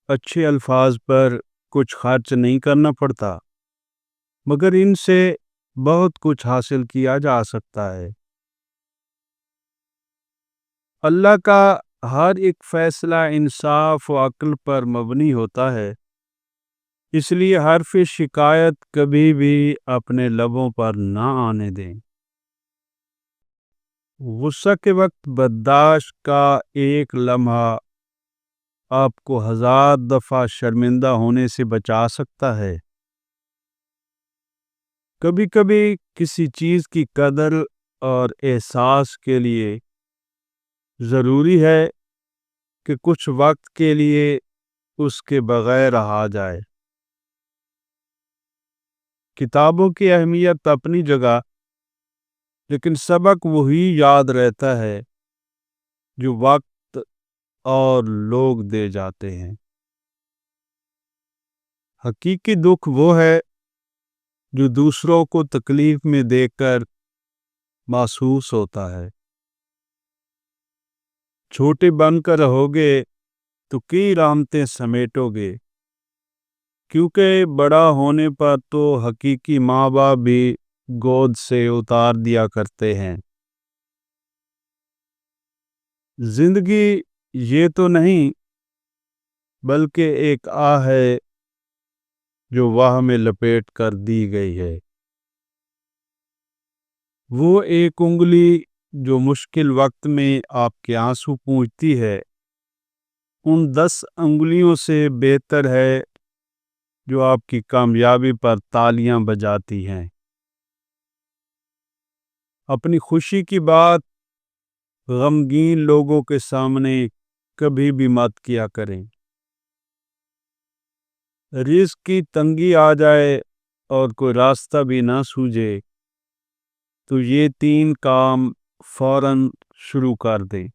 اچھے الفاظ پر کچھ خرچ نہیں کرنا پڑتا، مگر ان سے بہت کچھ حاصل کیا جا سکتا ہے۔ اللہ کا ہر ایک فیصلہ انصاف و عقل پر مبنی ہوتا ہے، اس لیے حرف شکایت کبھی بھی اپنے لبوں پر نہ آنے دیں۔ غصہ کے وقت برداشت کا ایک لمحہ آپ کو 1000 دفعہ شرمندہ ہونے سے بچا سکتا ہے۔ کبھی کبھی کسی چیز کی قدر اور احساس کے لیے ضروری ہے کہ کچھ وقت کے لیے اس کے بغیر رہا جائے۔ کتابوں کی اہمیت اپنی جگہ، لیکن سبق وہی یاد رہتا ہے جو وقت اور لوگ دے جاتے ہیں۔ حقیقی دکھ وہ ہے جو دوسروں کو تکلیف میں دیکھ کر محسوس ہوتا ہے۔ چھوٹے بن کر رہو گے تو کئی رحمتیں سمیٹو گے، کیونکہ بڑا ہونے پر تو حقیقی ماں باپ بھی گود سے اتار دیا کرتے ہیں۔ زندگی یہ تو نہیں، بلکہ ایک آہ ہے جو واہ میں لپیٹ کر دی گئی ہے۔ وہ ایک انگلی جو مشکل وقت میں آپ کے آنسو پونچھتی ہے، ان 10 انگلیوں سے بہتر ہے جو آپ کی کامیابی پر تالیاں بجاتی ہیں۔ اپنی خوشی کی بات غمگین لوگوں کے سامنے کبھی بھی مت کیا کریں۔ رزق کی تنگی آ جائے اور کوئی راستہ بھی نہ سوجھے تو یہ 3 کام فوراً شروع کر دیں۔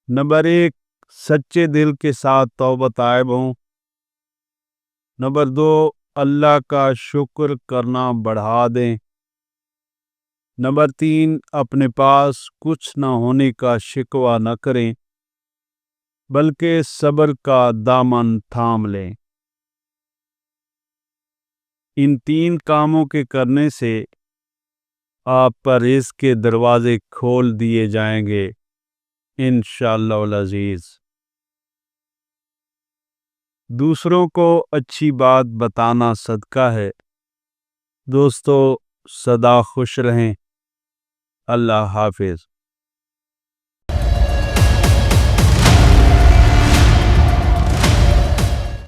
نمبر 1، سچے دل کے ساتھ توبہ طائب ہوں۔ نمبر 2، اللہ کا شکر کرنا بڑھا دیں۔ نمبر 3، اپنے پاس کچھ نہ ہونے کا شکوہ نہ کریں، بلکہ صبر کا دامن تھام لیں۔ ان 3 کاموں کے کرنے سے آپ پر رزق کے دروازے کھول دیے جائیں گے انشاءاللہ العزیز۔ دوسروں کو اچھی بات بتانا صدقہ ہے۔ دوستو، سدا خوش رہیں۔ اللہ حافظ۔